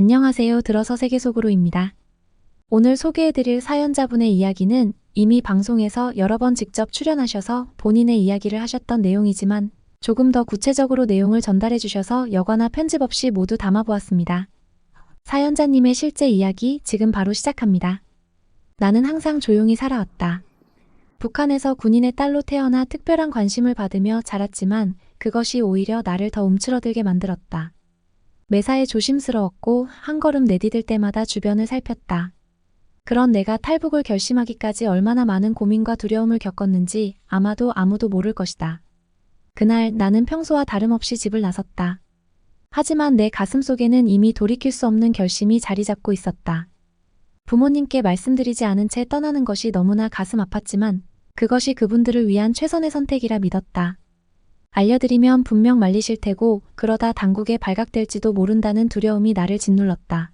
안녕하세요. 들어서 세계 속으로입니다. 오늘 소개해드릴 사연자분의 이야기는 이미 방송에서 여러 번 직접 출연하셔서 본인의 이야기를 하셨던 내용이지만 조금 더 구체적으로 내용을 전달해 주셔서 여과나 편집 없이 모두 담아보았습니다. 사연자님의 실제 이야기 지금 바로 시작합니다. 나는 항상 조용히 살아왔다. 북한에서 군인의 딸로 태어나 특별한 관심을 받으며 자랐지만 그것이 오히려 나를 더 움츠러들게 만들었다. 매사에 조심스러웠고 한 걸음 내디딜 때마다 주변을 살폈다. 그런 내가 탈북을 결심하기까지 얼마나 많은 고민과 두려움을 겪었는지 아마도 아무도 모를 것이다. 그날 나는 평소와 다름없이 집을 나섰다. 하지만 내 가슴속에는 이미 돌이킬 수 없는 결심이 자리 잡고 있었다. 부모님께 말씀드리지 않은 채 떠나는 것이 너무나 가슴 아팠지만 그것이 그분들을 위한 최선의 선택이라 믿었다. 알려드리면 분명 말리실 테고 그러다 당국에 발각될지도 모른다는 두려움이 나를 짓눌렀다.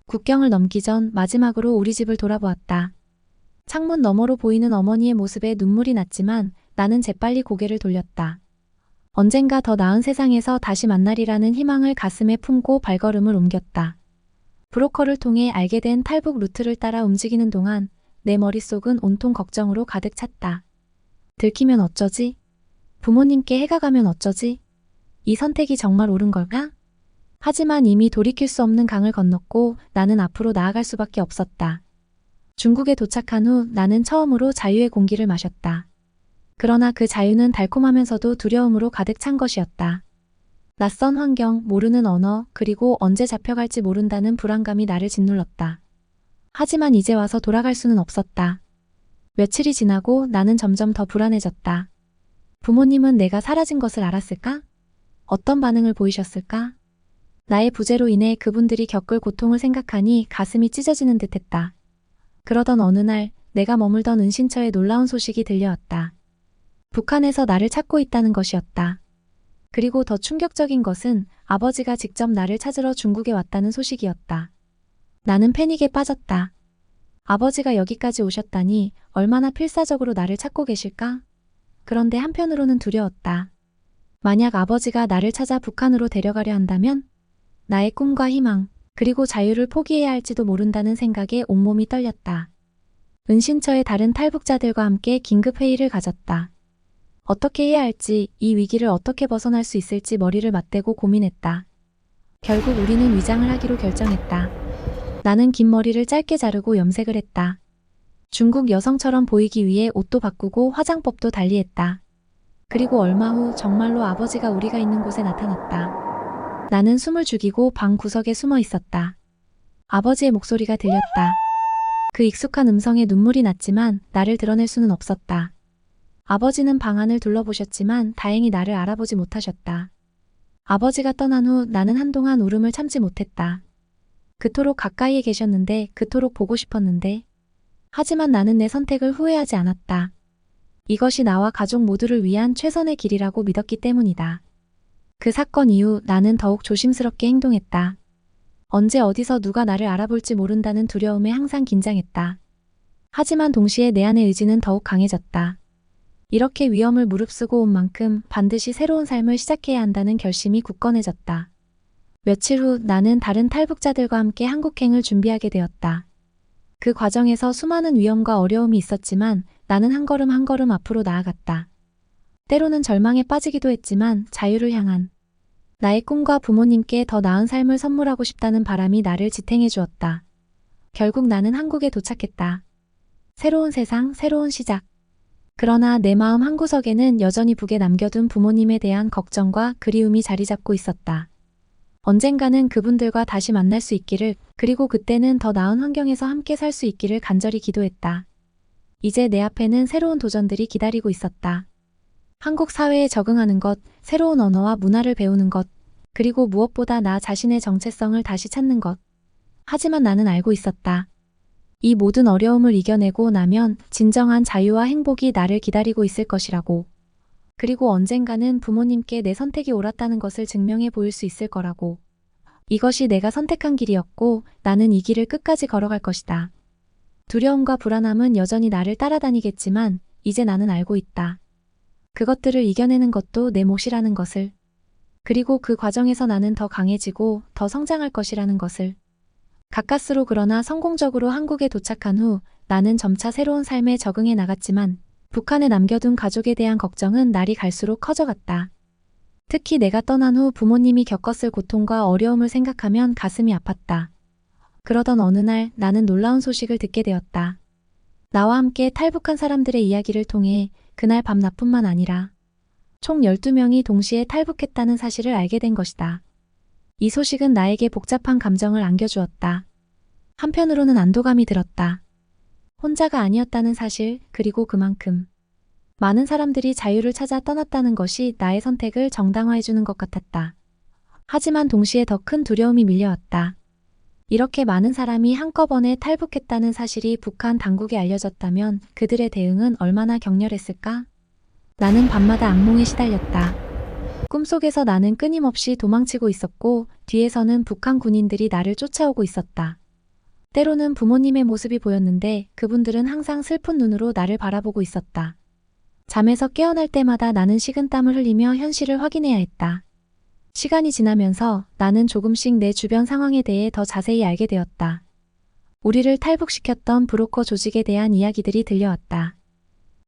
국경을 넘기 전 마지막으로 우리 집을 돌아보았다. 창문 너머로 보이는 어머니의 모습에 눈물이 났지만 나는 재빨리 고개를 돌렸다. 언젠가 더 나은 세상에서 다시 만나리라는 희망을 가슴에 품고 발걸음을 옮겼다. 브로커를 통해 알게 된 탈북 루트를 따라 움직이는 동안 내 머릿속은 온통 걱정으로 가득 찼다. 들키면 어쩌지? 부모님께 해가 가면 어쩌지? 이 선택이 정말 옳은 걸까? 하지만 이미 돌이킬 수 없는 강을 건넜고 나는 앞으로 나아갈 수밖에 없었다. 중국에 도착한 후 나는 처음으로 자유의 공기를 마셨다. 그러나 그 자유는 달콤하면서도 두려움으로 가득 찬 것이었다. 낯선 환경, 모르는 언어, 그리고 언제 잡혀갈지 모른다는 불안감이 나를 짓눌렀다. 하지만 이제 와서 돌아갈 수는 없었다. 며칠이 지나고 나는 점점 더 불안해졌다. 부모님은 내가 사라진 것을 알았을까? 어떤 반응을 보이셨을까? 나의 부재로 인해 그분들이 겪을 고통을 생각하니 가슴이 찢어지는 듯했다. 그러던 어느 날 내가 머물던 은신처에 놀라운 소식이 들려왔다. 북한에서 나를 찾고 있다는 것이었다. 그리고 더 충격적인 것은 아버지가 직접 나를 찾으러 중국에 왔다는 소식이었다. 나는 패닉에 빠졌다. 아버지가 여기까지 오셨다니 얼마나 필사적으로 나를 찾고 계실까? 그런데 한편으로는 두려웠다. 만약 아버지가 나를 찾아 북한으로 데려가려 한다면 나의 꿈과 희망, 그리고 자유를 포기해야 할지도 모른다는 생각에 온몸이 떨렸다. 은신처의 다른 탈북자들과 함께 긴급 회의를 가졌다. 어떻게 해야 할지, 이 위기를 어떻게 벗어날 수 있을지 머리를 맞대고 고민했다. 결국 우리는 위장을 하기로 결정했다. 나는 긴 머리를 짧게 자르고 염색을 했다. 중국 여성처럼 보이기 위해 옷도 바꾸고 화장법도 달리했다. 그리고 얼마 후 정말로 아버지가 우리가 있는 곳에 나타났다. 나는 숨을 죽이고 방 구석에 숨어 있었다. 아버지의 목소리가 들렸다. 그 익숙한 음성에 눈물이 났지만 나를 드러낼 수는 없었다. 아버지는 방 안을 둘러보셨지만 다행히 나를 알아보지 못하셨다. 아버지가 떠난 후 나는 한동안 울음을 참지 못했다. 그토록 가까이에 계셨는데, 그토록 보고 싶었는데. 하지만 나는 내 선택을 후회하지 않았다. 이것이 나와 가족 모두를 위한 최선의 길이라고 믿었기 때문이다. 그 사건 이후 나는 더욱 조심스럽게 행동했다. 언제 어디서 누가 나를 알아볼지 모른다는 두려움에 항상 긴장했다. 하지만 동시에 내 안의 의지는 더욱 강해졌다. 이렇게 위험을 무릅쓰고 온 만큼 반드시 새로운 삶을 시작해야 한다는 결심이 굳건해졌다. 며칠 후 나는 다른 탈북자들과 함께 한국행을 준비하게 되었다. 그 과정에서 수많은 위험과 어려움이 있었지만 나는 한 걸음 한 걸음 앞으로 나아갔다. 때로는 절망에 빠지기도 했지만 자유를 향한 나의 꿈과 부모님께 더 나은 삶을 선물하고 싶다는 바람이 나를 지탱해 주었다. 결국 나는 한국에 도착했다. 새로운 세상, 새로운 시작. 그러나 내 마음 한구석에는 여전히 북에 남겨둔 부모님에 대한 걱정과 그리움이 자리 잡고 있었다. 언젠가는 그분들과 다시 만날 수 있기를, 그리고 그때는 더 나은 환경에서 함께 살 수 있기를 간절히 기도했다. 이제 내 앞에는 새로운 도전들이 기다리고 있었다. 한국 사회에 적응하는 것, 새로운 언어와 문화를 배우는 것, 그리고 무엇보다 나 자신의 정체성을 다시 찾는 것. 하지만 나는 알고 있었다. 이 모든 어려움을 이겨내고 나면 진정한 자유와 행복이 나를 기다리고 있을 것이라고. 그리고 언젠가는 부모님께 내 선택이 옳았다는 것을 증명해 보일 수 있을 거라고. 이것이 내가 선택한 길이었고 나는 이 길을 끝까지 걸어갈 것이다. 두려움과 불안함은 여전히 나를 따라다니겠지만 이제 나는 알고 있다. 그것들을 이겨내는 것도 내 몫이라는 것을. 그리고 그 과정에서 나는 더 강해지고 더 성장할 것이라는 것을. 가까스로 그러나 성공적으로 한국에 도착한 후 나는 점차 새로운 삶에 적응해 나갔지만 북한에 남겨둔 가족에 대한 걱정은 날이 갈수록 커져갔다. 특히 내가 떠난 후 부모님이 겪었을 고통과 어려움을 생각하면 가슴이 아팠다. 그러던 어느 날 나는 놀라운 소식을 듣게 되었다. 나와 함께 탈북한 사람들의 이야기를 통해 그날 밤 나뿐만 아니라 총 12명이 동시에 탈북했다는 사실을 알게 된 것이다. 이 소식은 나에게 복잡한 감정을 안겨주었다. 한편으로는 안도감이 들었다. 혼자가 아니었다는 사실, 그리고 그만큼 많은 사람들이 자유를 찾아 떠났다는 것이 나의 선택을 정당화해주는 것 같았다. 하지만 동시에 더 큰 두려움이 밀려왔다. 이렇게 많은 사람이 한꺼번에 탈북했다는 사실이 북한 당국에 알려졌다면 그들의 대응은 얼마나 격렬했을까? 나는 밤마다 악몽에 시달렸다. 꿈속에서 나는 끊임없이 도망치고 있었고 뒤에서는 북한 군인들이 나를 쫓아오고 있었다. 때로는 부모님의 모습이 보였는데 그분들은 항상 슬픈 눈으로 나를 바라보고 있었다. 잠에서 깨어날 때마다 나는 식은땀을 흘리며 현실을 확인해야 했다. 시간이 지나면서 나는 조금씩 내 주변 상황에 대해 더 자세히 알게 되었다. 우리를 탈북시켰던 브로커 조직에 대한 이야기들이 들려왔다.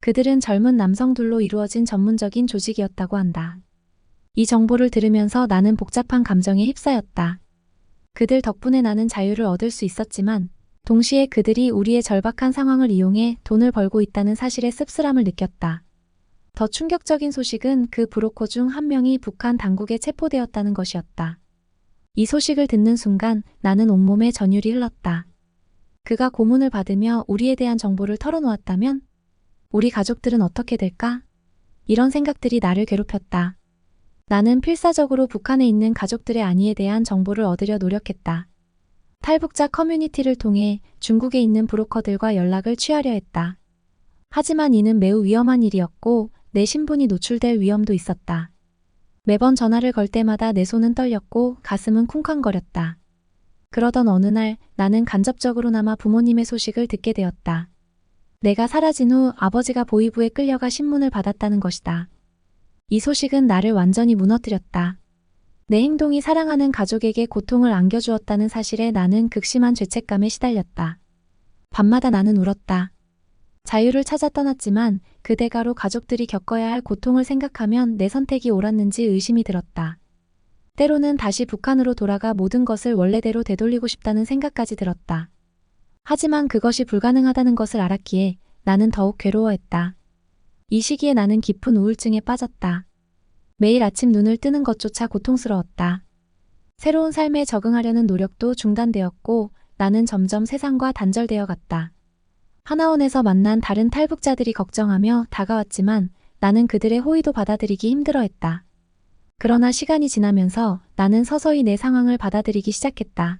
그들은 젊은 남성들로 이루어진 전문적인 조직이었다고 한다. 이 정보를 들으면서 나는 복잡한 감정에 휩싸였다. 그들 덕분에 나는 자유를 얻을 수 있었지만 동시에 그들이 우리의 절박한 상황을 이용해 돈을 벌고 있다는 사실의 씁쓸함을 느꼈다. 더 충격적인 소식은 그 브로커 중 한 명이 북한 당국에 체포되었다는 것이었다. 이 소식을 듣는 순간 나는 온몸에 전율이 흘렀다. 그가 고문을 받으며 우리에 대한 정보를 털어놓았다면 우리 가족들은 어떻게 될까? 이런 생각들이 나를 괴롭혔다. 나는 필사적으로 북한에 있는 가족들의 안위에 대한 정보를 얻으려 노력했다. 탈북자 커뮤니티를 통해 중국에 있는 브로커들과 연락을 취하려 했다. 하지만 이는 매우 위험한 일이었고 내 신분이 노출될 위험도 있었다. 매번 전화를 걸 때마다 내 손은 떨렸고 가슴은 쿵쾅거렸다. 그러던 어느 날 나는 간접적으로나마 부모님의 소식을 듣게 되었다. 내가 사라진 후 아버지가 보위부에 끌려가 신문을 받았다는 것이다. 이 소식은 나를 완전히 무너뜨렸다. 내 행동이 사랑하는 가족에게 고통을 안겨주었다는 사실에 나는 극심한 죄책감에 시달렸다. 밤마다 나는 울었다. 자유를 찾아 떠났지만 그 대가로 가족들이 겪어야 할 고통을 생각하면 내 선택이 옳았는지 의심이 들었다. 때로는 다시 북한으로 돌아가 모든 것을 원래대로 되돌리고 싶다는 생각까지 들었다. 하지만 그것이 불가능하다는 것을 알았기에 나는 더욱 괴로워했다. 이 시기에 나는 깊은 우울증에 빠졌다. 매일 아침 눈을 뜨는 것조차 고통스러웠다. 새로운 삶에 적응하려는 노력도 중단되었고 나는 점점 세상과 단절되어 갔다. 하나원에서 만난 다른 탈북자들이 걱정하며 다가왔지만 나는 그들의 호의도 받아들이기 힘들어했다. 그러나 시간이 지나면서 나는 서서히 내 상황을 받아들이기 시작했다.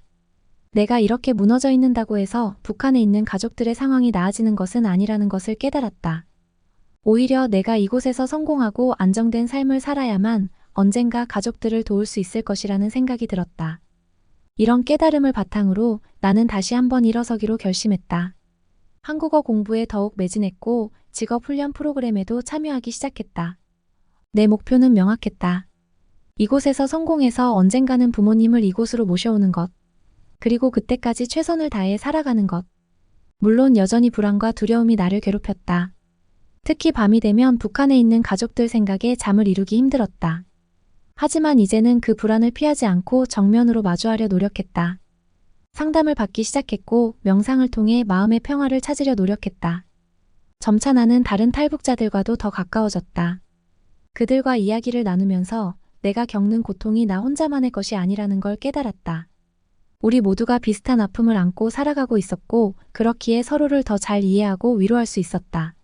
내가 이렇게 무너져 있는다고 해서 북한에 있는 가족들의 상황이 나아지는 것은 아니라는 것을 깨달았다. 오히려 내가 이곳에서 성공하고 안정된 삶을 살아야만 언젠가 가족들을 도울 수 있을 것이라는 생각이 들었다. 이런 깨달음을 바탕으로 나는 다시 한번 일어서기로 결심했다. 한국어 공부에 더욱 매진했고 직업훈련 프로그램에도 참여하기 시작했다. 내 목표는 명확했다. 이곳에서 성공해서 언젠가는 부모님을 이곳으로 모셔오는 것. 그리고 그때까지 최선을 다해 살아가는 것. 물론 여전히 불안과 두려움이 나를 괴롭혔다. 특히 밤이 되면 북한에 있는 가족들 생각에 잠을 이루기 힘들었다. 하지만 이제는 그 불안을 피하지 않고 정면으로 마주하려 노력했다. 상담을 받기 시작했고 명상을 통해 마음의 평화를 찾으려 노력했다. 점차 나는 다른 탈북자들과도 더 가까워졌다. 그들과 이야기를 나누면서 내가 겪는 고통이 나 혼자만의 것이 아니라는 걸 깨달았다. 우리 모두가 비슷한 아픔을 안고 살아가고 있었고 그렇기에 서로를 더 잘 이해하고 위로할 수 있었다.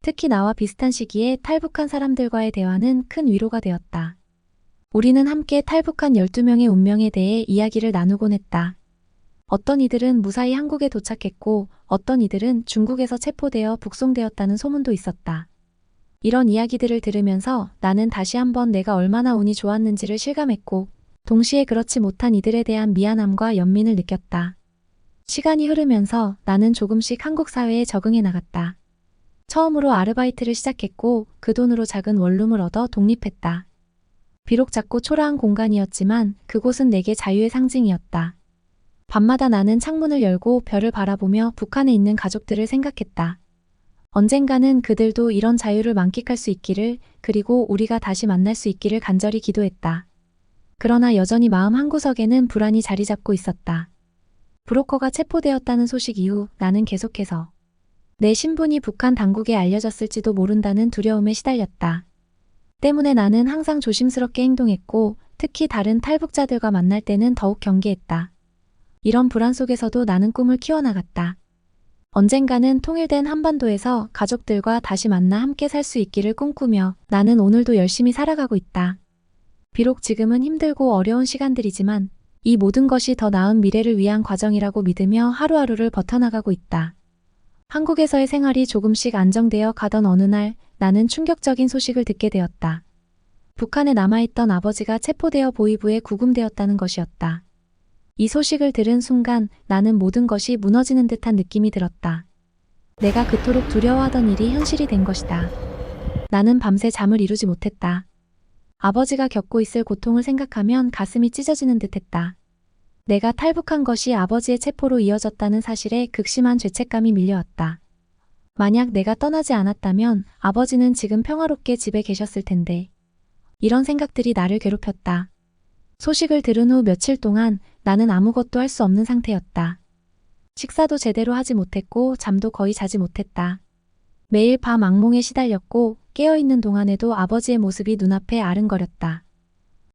특히 나와 비슷한 시기에 탈북한 사람들과의 대화는 큰 위로가 되었다. 우리는 함께 탈북한 12명의 운명에 대해 이야기를 나누곤 했다. 어떤 이들은 무사히 한국에 도착했고 어떤 이들은 중국에서 체포되어 북송되었다는 소문도 있었다. 이런 이야기들을 들으면서 나는 다시 한번 내가 얼마나 운이 좋았는지를 실감했고 동시에 그렇지 못한 이들에 대한 미안함과 연민을 느꼈다. 시간이 흐르면서 나는 조금씩 한국 사회에 적응해 나갔다. 처음으로 아르바이트를 시작했고 그 돈으로 작은 원룸을 얻어 독립했다. 비록 작고 초라한 공간이었지만 그곳은 내게 자유의 상징이었다. 밤마다 나는 창문을 열고 별을 바라보며 북한에 있는 가족들을 생각했다. 언젠가는 그들도 이런 자유를 만끽할 수 있기를, 그리고 우리가 다시 만날 수 있기를 간절히 기도했다. 그러나 여전히 마음 한구석에는 불안이 자리 잡고 있었다. 브로커가 체포되었다는 소식 이후 나는 계속해서 내 신분이 북한 당국에 알려졌을지도 모른다는 두려움에 시달렸다. 때문에 나는 항상 조심스럽게 행동했고, 특히 다른 탈북자들과 만날 때는 더욱 경계했다. 이런 불안 속에서도 나는 꿈을 키워나갔다. 언젠가는 통일된 한반도에서 가족들과 다시 만나 함께 살 수 있기를 꿈꾸며 나는 오늘도 열심히 살아가고 있다. 비록 지금은 힘들고 어려운 시간들이지만 이 모든 것이 더 나은 미래를 위한 과정이라고 믿으며 하루하루를 버텨나가고 있다. 한국에서의 생활이 조금씩 안정되어 가던 어느 날 나는 충격적인 소식을 듣게 되었다. 북한에 남아있던 아버지가 체포되어 보위부에 구금되었다는 것이었다. 이 소식을 들은 순간 나는 모든 것이 무너지는 듯한 느낌이 들었다. 내가 그토록 두려워하던 일이 현실이 된 것이다. 나는 밤새 잠을 이루지 못했다. 아버지가 겪고 있을 고통을 생각하면 가슴이 찢어지는 듯했다. 내가 탈북한 것이 아버지의 체포로 이어졌다는 사실에 극심한 죄책감이 밀려왔다. 만약 내가 떠나지 않았다면 아버지는 지금 평화롭게 집에 계셨을 텐데. 이런 생각들이 나를 괴롭혔다. 소식을 들은 후 며칠 동안 나는 아무것도 할 수 없는 상태였다. 식사도 제대로 하지 못했고 잠도 거의 자지 못했다. 매일 밤 악몽에 시달렸고 깨어있는 동안에도 아버지의 모습이 눈앞에 아른거렸다.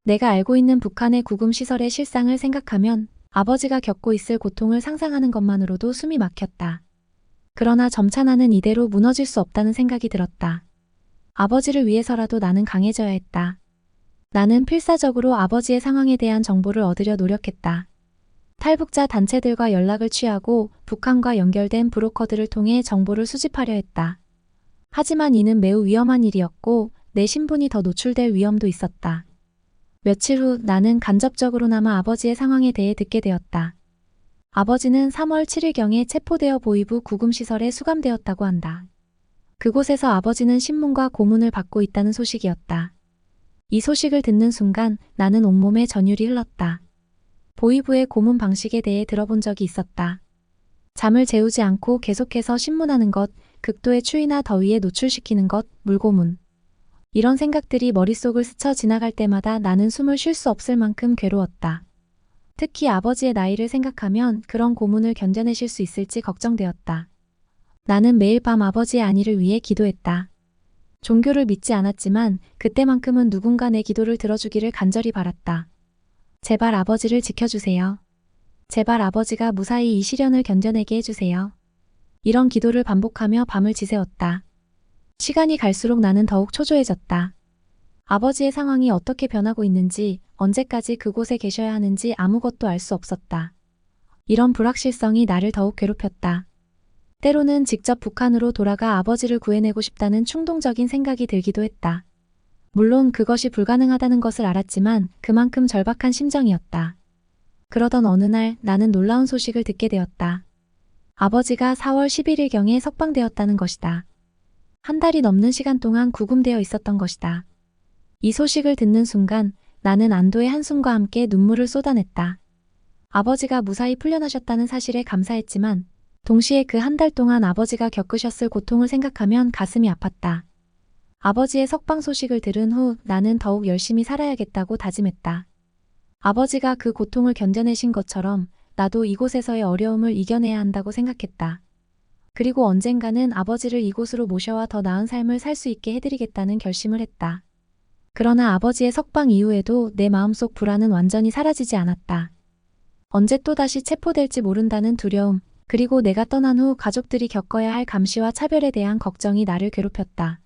내가 알고 있는 북한의 구금시설의 실상을 생각하면 아버지가 겪고 있을 고통을 상상하는 것만으로도 숨이 막혔다. 그러나 점차 나는 이대로 무너질 수 없다는 생각이 들었다. 아버지를 위해서라도 나는 강해져야 했다. 나는 필사적으로 아버지의 상황에 대한 정보를 얻으려 노력했다. 탈북자 단체들과 연락을 취하고 북한과 연결된 브로커들을 통해 정보를 수집하려 했다. 하지만 이는 매우 위험한 일이었고 내 신분이 더 노출될 위험도 있었다. 며칠 후 나는 간접적으로나마 아버지의 상황에 대해 듣게 되었다. 아버지는 3월 7일경에 체포되어 보위부 구금시설에 수감되었다고 한다. 그곳에서 아버지는 신문과 고문을 받고 있다는 소식이었다. 이 소식을 듣는 순간 나는 온몸에 전율이 흘렀다. 보위부의 고문 방식에 대해 들어본 적이 있었다. 잠을 재우지 않고 계속해서 신문하는 것, 극도의 추위나 더위에 노출시키는 것, 물고문. 이런 생각들이 머릿속을 스쳐 지나갈 때마다 나는 숨을 쉴 수 없을 만큼 괴로웠다. 특히 아버지의 나이를 생각하면 그런 고문을 견뎌내실 수 있을지 걱정되었다. 나는 매일 밤 아버지의 안위를 위해 기도했다. 종교를 믿지 않았지만 그때만큼은 누군가 내 기도를 들어주기를 간절히 바랐다. 제발 아버지를 지켜주세요. 제발 아버지가 무사히 이 시련을 견뎌내게 해주세요. 이런 기도를 반복하며 밤을 지새웠다. 시간이 갈수록 나는 더욱 초조해졌다. 아버지의 상황이 어떻게 변하고 있는지, 언제까지 그곳에 계셔야 하는지 아무것도 알 수 없었다. 이런 불확실성이 나를 더욱 괴롭혔다. 때로는 직접 북한으로 돌아가 아버지를 구해내고 싶다는 충동적인 생각이 들기도 했다. 물론 그것이 불가능하다는 것을 알았지만 그만큼 절박한 심정이었다. 그러던 어느 날 나는 놀라운 소식을 듣게 되었다. 아버지가 4월 11일경에 석방되었다는 것이다. 한 달이 넘는 시간 동안 구금되어 있었던 것이다. 이 소식을 듣는 순간 나는 안도의 한숨과 함께 눈물을 쏟아냈다. 아버지가 무사히 풀려나셨다는 사실에 감사했지만 동시에 그 한 달 동안 아버지가 겪으셨을 고통을 생각하면 가슴이 아팠다. 아버지의 석방 소식을 들은 후 나는 더욱 열심히 살아야겠다고 다짐했다. 아버지가 그 고통을 견뎌내신 것처럼 나도 이곳에서의 어려움을 이겨내야 한다고 생각했다. 그리고 언젠가는 아버지를 이곳으로 모셔와 더 나은 삶을 살 수 있게 해드리겠다는 결심을 했다. 그러나 아버지의 석방 이후에도 내 마음속 불안은 완전히 사라지지 않았다. 언제 또다시 체포될지 모른다는 두려움, 그리고 내가 떠난 후 가족들이 겪어야 할 감시와 차별에 대한 걱정이 나를 괴롭혔다.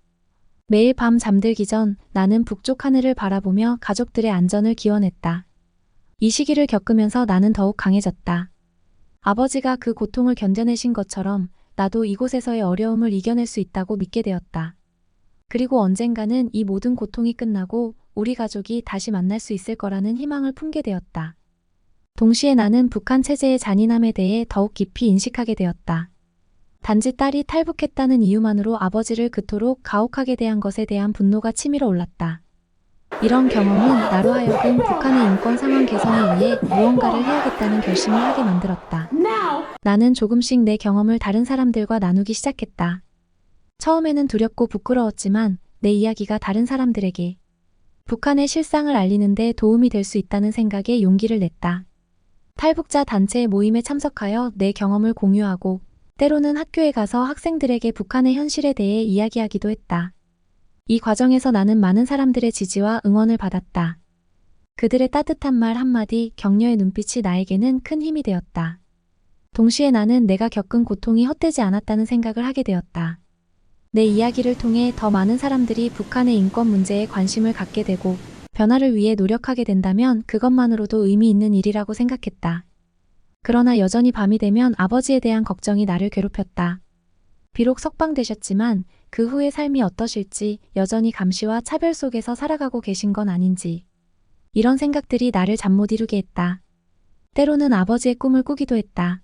매일 밤 잠들기 전 나는 북쪽 하늘을 바라보며 가족들의 안전을 기원했다. 이 시기를 겪으면서 나는 더욱 강해졌다. 아버지가 그 고통을 견뎌내신 것처럼 나도 이곳에서의 어려움을 이겨낼 수 있다고 믿게 되었다. 그리고 언젠가는 이 모든 고통이 끝나고 우리 가족이 다시 만날 수 있을 거라는 희망을 품게 되었다. 동시에 나는 북한 체제의 잔인함에 대해 더욱 깊이 인식하게 되었다. 단지 딸이 탈북했다는 이유만으로 아버지를 그토록 가혹하게 대한 것에 대한 분노가 치밀어 올랐다. 이런 경험은 나로 하여금 북한의 인권 상황 개선을 위해 무언가를 해야겠다는 결심을 하게 만들었다. 나는 조금씩 내 경험을 다른 사람들과 나누기 시작했다. 처음에는 두렵고 부끄러웠지만 내 이야기가 다른 사람들에게 북한의 실상을 알리는데 도움이 될 수 있다는 생각에 용기를 냈다. 탈북자 단체의 모임에 참석하여 내 경험을 공유하고 때로는 학교에 가서 학생들에게 북한의 현실에 대해 이야기하기도 했다. 이 과정에서 나는 많은 사람들의 지지와 응원을 받았다. 그들의 따뜻한 말 한마디, 격려의 눈빛이 나에게는 큰 힘이 되었다. 동시에 나는 내가 겪은 고통이 헛되지 않았다는 생각을 하게 되었다. 내 이야기를 통해 더 많은 사람들이 북한의 인권 문제에 관심을 갖게 되고 변화를 위해 노력하게 된다면 그것만으로도 의미 있는 일이라고 생각했다. 그러나 여전히 밤이 되면 아버지에 대한 걱정이 나를 괴롭혔다. 비록 석방되셨지만 그 후의 삶이 어떠실지, 여전히 감시와 차별 속에서 살아가고 계신 건 아닌지, 이런 생각들이 나를 잠 못 이루게 했다. 때로는 아버지의 꿈을 꾸기도 했다.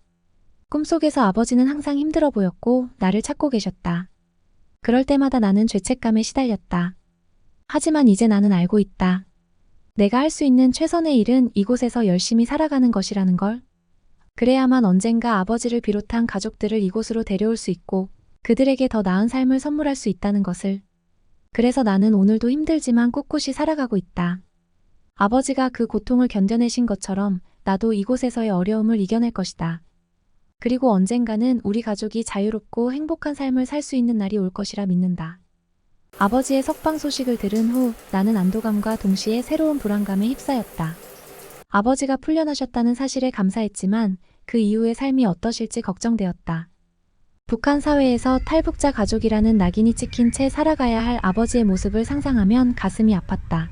꿈속에서 아버지는 항상 힘들어 보였고 나를 찾고 계셨다. 그럴 때마다 나는 죄책감에 시달렸다. 하지만 이제 나는 알고 있다. 내가 할 수 있는 최선의 일은 이곳에서 열심히 살아가는 것이라는 걸. 그래야만 언젠가 아버지를 비롯한 가족들을 이곳으로 데려올 수 있고 그들에게 더 나은 삶을 선물할 수 있다는 것을. 그래서 나는 오늘도 힘들지만 꿋꿋이 살아가고 있다. 아버지가 그 고통을 견뎌내신 것처럼 나도 이곳에서의 어려움을 이겨낼 것이다. 그리고 언젠가는 우리 가족이 자유롭고 행복한 삶을 살 수 있는 날이 올 것이라 믿는다. 아버지의 석방 소식을 들은 후 나는 안도감과 동시에 새로운 불안감에 휩싸였다. 아버지가 풀려나셨다는 사실에 감사했지만 그 이후의 삶이 어떠실지 걱정되었다. 북한 사회에서 탈북자 가족이라는 낙인이 찍힌 채 살아가야 할 아버지의 모습을 상상하면 가슴이 아팠다.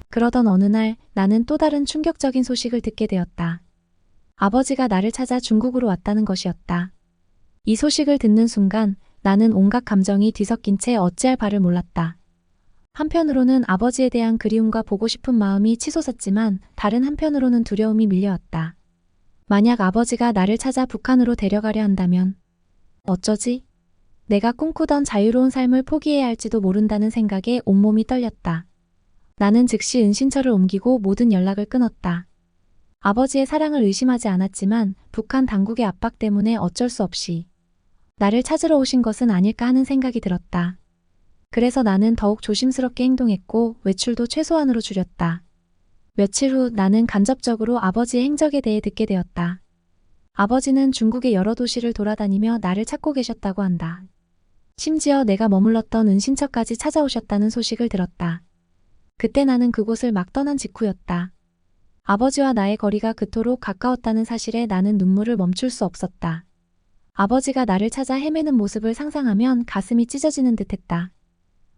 그러던 어느 날 나는 또 다른 충격적인 소식을 듣게 되었다. 아버지가 나를 찾아 중국으로 왔다는 것이었다. 이 소식을 듣는 순간 나는 온갖 감정이 뒤섞인 채 어찌할 바를 몰랐다. 한편으로는 아버지에 대한 그리움과 보고 싶은 마음이 치솟았지만 다른 한편으로는 두려움이 밀려왔다. 만약 아버지가 나를 찾아 북한으로 데려가려 한다면 어쩌지? 내가 꿈꾸던 자유로운 삶을 포기해야 할지도 모른다는 생각에 온몸이 떨렸다. 나는 즉시 은신처를 옮기고 모든 연락을 끊었다. 아버지의 사랑을 의심하지 않았지만 북한 당국의 압박 때문에 어쩔 수 없이 나를 찾으러 오신 것은 아닐까 하는 생각이 들었다. 그래서 나는 더욱 조심스럽게 행동했고 외출도 최소한으로 줄였다. 며칠 후 나는 간접적으로 아버지의 행적에 대해 듣게 되었다. 아버지는 중국의 여러 도시를 돌아다니며 나를 찾고 계셨다고 한다. 심지어 내가 머물렀던 은신처까지 찾아오셨다는 소식을 들었다. 그때 나는 그곳을 막 떠난 직후였다. 아버지와 나의 거리가 그토록 가까웠다는 사실에 나는 눈물을 멈출 수 없었다. 아버지가 나를 찾아 헤매는 모습을 상상하면 가슴이 찢어지는 듯했다.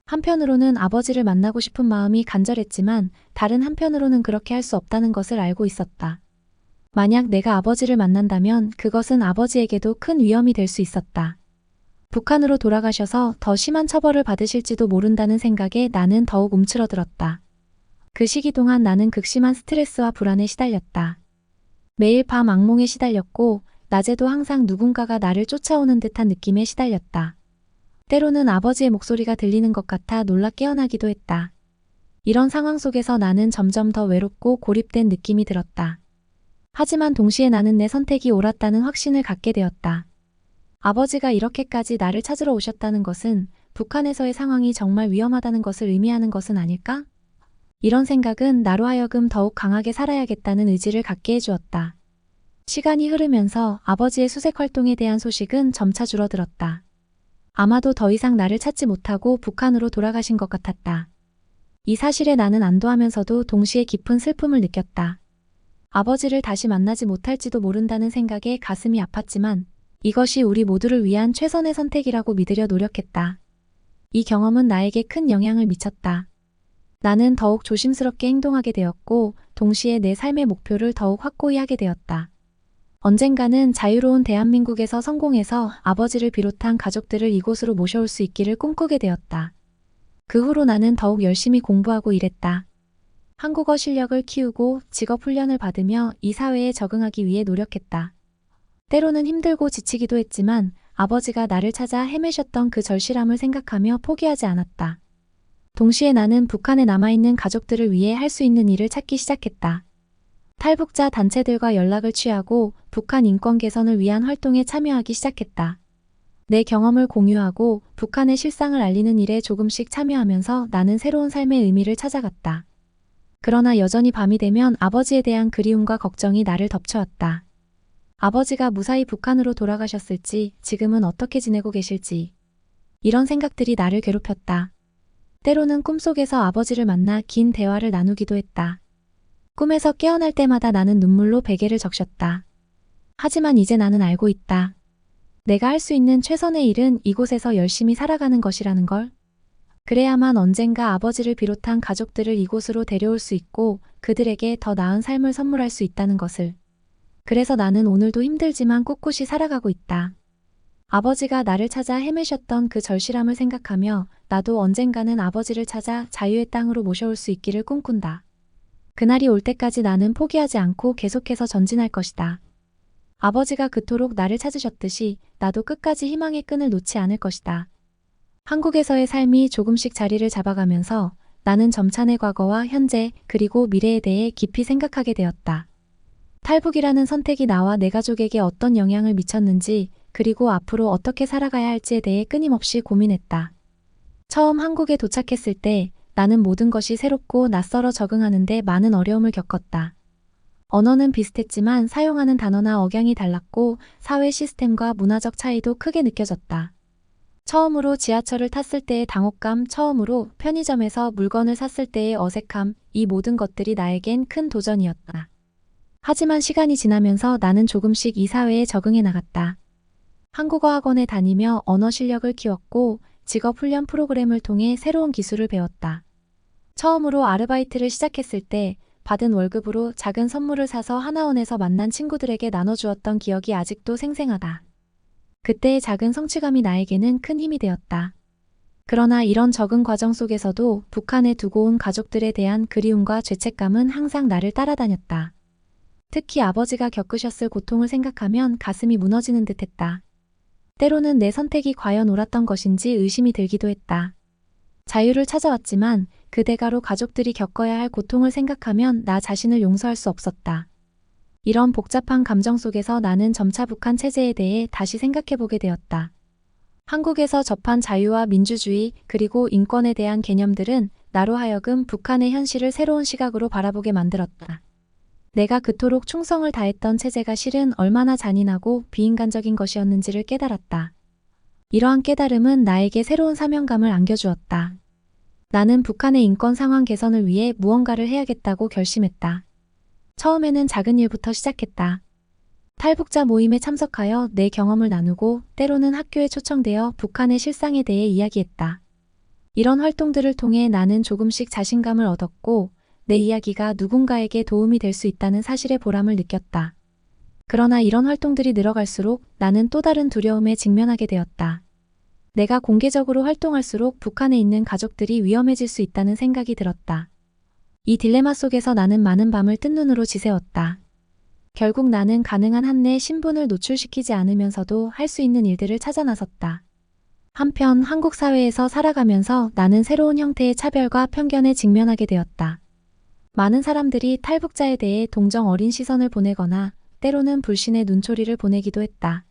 한편으로는 아버지를 만나고 싶은 마음이 간절했지만 다른 한편으로는 그렇게 할 수 없다는 것을 알고 있었다. 만약 내가 아버지를 만난다면 그것은 아버지에게도 큰 위험이 될 수 있었다. 북한으로 돌아가셔서 더 심한 처벌을 받으실지도 모른다는 생각에 나는 더욱 움츠러들었다. 그 시기 동안 나는 극심한 스트레스와 불안에 시달렸다. 매일 밤 악몽에 시달렸고 낮에도 항상 누군가가 나를 쫓아오는 듯한 느낌에 시달렸다. 때로는 아버지의 목소리가 들리는 것 같아 놀라 깨어나기도 했다. 이런 상황 속에서 나는 점점 더 외롭고 고립된 느낌이 들었다. 하지만 동시에 나는 내 선택이 옳았다는 확신을 갖게 되었다. 아버지가 이렇게까지 나를 찾으러 오셨다는 것은 북한에서의 상황이 정말 위험하다는 것을 의미하는 것은 아닐까? 이런 생각은 나로 하여금 더욱 강하게 살아야겠다는 의지를 갖게 해주었다. 시간이 흐르면서 아버지의 수색 활동에 대한 소식은 점차 줄어들었다. 아마도 더 이상 나를 찾지 못하고 북한으로 돌아가신 것 같았다. 이 사실에 나는 안도하면서도 동시에 깊은 슬픔을 느꼈다. 아버지를 다시 만나지 못할지도 모른다는 생각에 가슴이 아팠지만 이것이 우리 모두를 위한 최선의 선택이라고 믿으려 노력했다. 이 경험은 나에게 큰 영향을 미쳤다. 나는 더욱 조심스럽게 행동하게 되었고 동시에 내 삶의 목표를 더욱 확고히 하게 되었다. 언젠가는 자유로운 대한민국에서 성공해서 아버지를 비롯한 가족들을 이곳으로 모셔올 수 있기를 꿈꾸게 되었다. 그 후로 나는 더욱 열심히 공부하고 일했다. 한국어 실력을 키우고 직업 훈련을 받으며 이 사회에 적응하기 위해 노력했다. 때로는 힘들고 지치기도 했지만 아버지가 나를 찾아 헤매셨던 그 절실함을 생각하며 포기하지 않았다. 동시에 나는 북한에 남아있는 가족들을 위해 할 수 있는 일을 찾기 시작했다. 탈북자 단체들과 연락을 취하고 북한 인권 개선을 위한 활동에 참여하기 시작했다. 내 경험을 공유하고 북한의 실상을 알리는 일에 조금씩 참여하면서 나는 새로운 삶의 의미를 찾아갔다. 그러나 여전히 밤이 되면 아버지에 대한 그리움과 걱정이 나를 덮쳐왔다. 아버지가 무사히 북한으로 돌아가셨을지, 지금은 어떻게 지내고 계실지. 이런 생각들이 나를 괴롭혔다. 때로는 꿈속에서 아버지를 만나 긴 대화를 나누기도 했다. 꿈에서 깨어날 때마다 나는 눈물로 베개를 적셨다. 하지만 이제 나는 알고 있다. 내가 할 수 있는 최선의 일은 이곳에서 열심히 살아가는 것이라는 걸. 그래야만 언젠가 아버지를 비롯한 가족들을 이곳으로 데려올 수 있고 그들에게 더 나은 삶을 선물할 수 있다는 것을. 그래서 나는 오늘도 힘들지만 꿋꿋이 살아가고 있다. 아버지가 나를 찾아 헤매셨던 그 절실함을 생각하며 나도 언젠가는 아버지를 찾아 자유의 땅으로 모셔올 수 있기를 꿈꾼다. 그날이 올 때까지 나는 포기하지 않고 계속해서 전진할 것이다. 아버지가 그토록 나를 찾으셨듯이 나도 끝까지 희망의 끈을 놓지 않을 것이다. 한국에서의 삶이 조금씩 자리를 잡아가면서 나는 점차 내 과거와 현재 그리고 미래에 대해 깊이 생각하게 되었다. 탈북이라는 선택이 나와 내 가족에게 어떤 영향을 미쳤는지 그리고 앞으로 어떻게 살아가야 할지에 대해 끊임없이 고민했다. 처음 한국에 도착했을 때 나는 모든 것이 새롭고 낯설어 적응하는데 많은 어려움을 겪었다. 언어는 비슷했지만 사용하는 단어나 억양이 달랐고 사회 시스템과 문화적 차이도 크게 느껴졌다. 처음으로 지하철을 탔을 때의 당혹감, 처음으로 편의점에서 물건을 샀을 때의 어색함, 이 모든 것들이 나에겐 큰 도전이었다. 하지만 시간이 지나면서 나는 조금씩 이 사회에 적응해 나갔다. 한국어 학원에 다니며 언어 실력을 키웠고 직업훈련 프로그램을 통해 새로운 기술을 배웠다. 처음으로 아르바이트를 시작했을 때 받은 월급으로 작은 선물을 사서 하나원에서 만난 친구들에게 나눠주었던 기억이 아직도 생생하다. 그때의 작은 성취감이 나에게는 큰 힘이 되었다. 그러나 이런 적응 과정 속에서도 북한에 두고 온 가족들에 대한 그리움과 죄책감은 항상 나를 따라다녔다. 특히 아버지가 겪으셨을 고통을 생각하면 가슴이 무너지는 듯했다. 때로는 내 선택이 과연 옳았던 것인지 의심이 들기도 했다. 자유를 찾아왔지만 그 대가로 가족들이 겪어야 할 고통을 생각하면 나 자신을 용서할 수 없었다. 이런 복잡한 감정 속에서 나는 점차 북한 체제에 대해 다시 생각해보게 되었다. 한국에서 접한 자유와 민주주의 그리고 인권에 대한 개념들은 나로 하여금 북한의 현실을 새로운 시각으로 바라보게 만들었다. 내가 그토록 충성을 다했던 체제가 실은 얼마나 잔인하고 비인간적인 것이었는지를 깨달았다. 이러한 깨달음은 나에게 새로운 사명감을 안겨주었다. 나는 북한의 인권 상황 개선을 위해 무언가를 해야겠다고 결심했다. 처음에는 작은 일부터 시작했다. 탈북자 모임에 참석하여 내 경험을 나누고 때로는 학교에 초청되어 북한의 실상에 대해 이야기했다. 이런 활동들을 통해 나는 조금씩 자신감을 얻었고 내 이야기가 누군가에게 도움이 될 수 있다는 사실의 보람을 느꼈다. 그러나 이런 활동들이 늘어갈수록 나는 또 다른 두려움에 직면하게 되었다. 내가 공개적으로 활동할수록 북한에 있는 가족들이 위험해질 수 있다는 생각이 들었다. 이 딜레마 속에서 나는 많은 밤을 뜬 눈으로 지새웠다. 결국 나는 가능한 한 내 신분을 노출시키지 않으면서도 할 수 있는 일들을 찾아 나섰다. 한편 한국 사회에서 살아가면서 나는 새로운 형태의 차별과 편견에 직면하게 되었다. 많은 사람들이 탈북자에 대해 동정 어린 시선을 보내거나 때로는 불신의 눈초리를 보내기도 했다.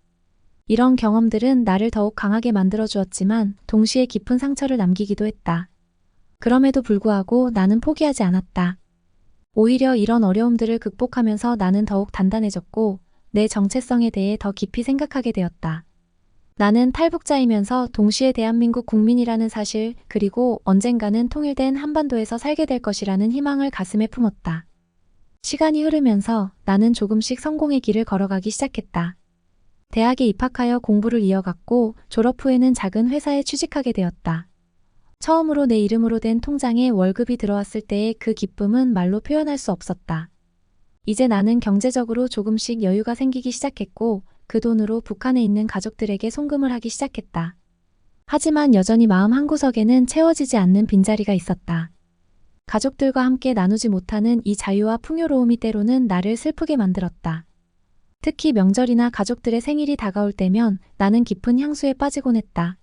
이런 경험들은 나를 더욱 강하게 만들어 주었지만 동시에 깊은 상처를 남기기도 했다. 그럼에도 불구하고 나는 포기하지 않았다. 오히려 이런 어려움들을 극복하면서 나는 더욱 단단해졌고 내 정체성에 대해 더 깊이 생각하게 되었다. 나는 탈북자이면서 동시에 대한민국 국민이라는 사실 그리고 언젠가는 통일된 한반도에서 살게 될 것이라는 희망을 가슴에 품었다. 시간이 흐르면서 나는 조금씩 성공의 길을 걸어가기 시작했다. 대학에 입학하여 공부를 이어갔고 졸업 후에는 작은 회사에 취직하게 되었다. 처음으로 내 이름으로 된 통장에 월급이 들어왔을 때의 그 기쁨은 말로 표현할 수 없었다. 이제 나는 경제적으로 조금씩 여유가 생기기 시작했고 그 돈으로 북한에 있는 가족들에게 송금을 하기 시작했다. 하지만 여전히 마음 한구석에는 채워지지 않는 빈자리가 있었다. 가족들과 함께 나누지 못하는 이 자유와 풍요로움이 때로는 나를 슬프게 만들었다. 특히 명절이나 가족들의 생일이 다가올 때면 나는 깊은 향수에 빠지곤 했다.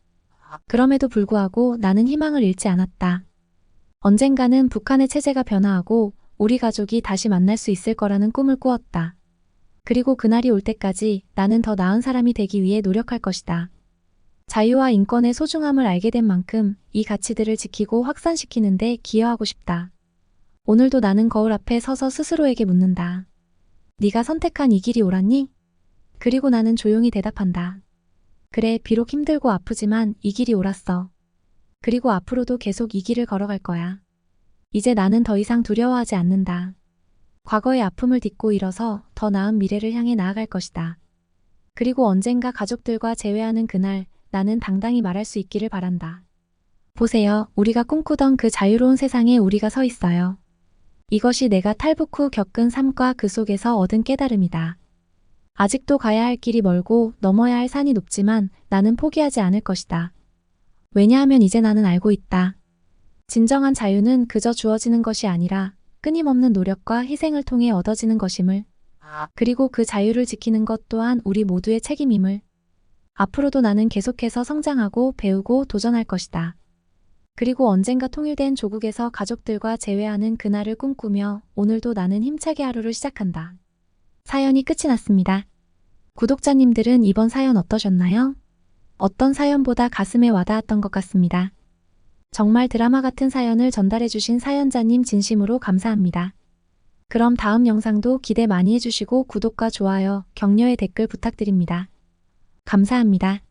그럼에도 불구하고 나는 희망을 잃지 않았다. 언젠가는 북한의 체제가 변화하고 우리 가족이 다시 만날 수 있을 거라는 꿈을 꾸었다. 그리고 그날이 올 때까지 나는 더 나은 사람이 되기 위해 노력할 것이다. 자유와 인권의 소중함을 알게 된 만큼 이 가치들을 지키고 확산시키는 데 기여하고 싶다. 오늘도 나는 거울 앞에 서서 스스로에게 묻는다. 네가 선택한 이 길이 옳았니? 그리고 나는 조용히 대답한다. 그래, 비록 힘들고 아프지만 이 길이 옳았어. 그리고 앞으로도 계속 이 길을 걸어갈 거야. 이제 나는 더 이상 두려워하지 않는다. 과거의 아픔을 딛고 일어서 더 나은 미래를 향해 나아갈 것이다. 그리고 언젠가 가족들과 재회하는 그날 나는 당당히 말할 수 있기를 바란다. 보세요, 우리가 꿈꾸던 그 자유로운 세상에 우리가 서 있어요. 이것이 내가 탈북 후 겪은 삶과 그 속에서 얻은 깨달음이다. 아직도 가야 할 길이 멀고 넘어야 할 산이 높지만 나는 포기하지 않을 것이다. 왜냐하면 이제 나는 알고 있다. 진정한 자유는 그저 주어지는 것이 아니라 끊임없는 노력과 희생을 통해 얻어지는 것임을, 그리고 그 자유를 지키는 것 또한 우리 모두의 책임임을. 앞으로도 나는 계속해서 성장하고 배우고 도전할 것이다. 그리고 언젠가 통일된 조국에서 가족들과 재회하는 그날을 꿈꾸며 오늘도 나는 힘차게 하루를 시작한다. 사연이 끝이 났습니다. 구독자님들은 이번 사연 어떠셨나요? 어떤 사연보다 가슴에 와닿았던 것 같습니다. 정말 드라마 같은 사연을 전달해주신 사연자님 진심으로 감사합니다. 그럼 다음 영상도 기대 많이 해주시고 구독과 좋아요, 격려의 댓글 부탁드립니다. 감사합니다.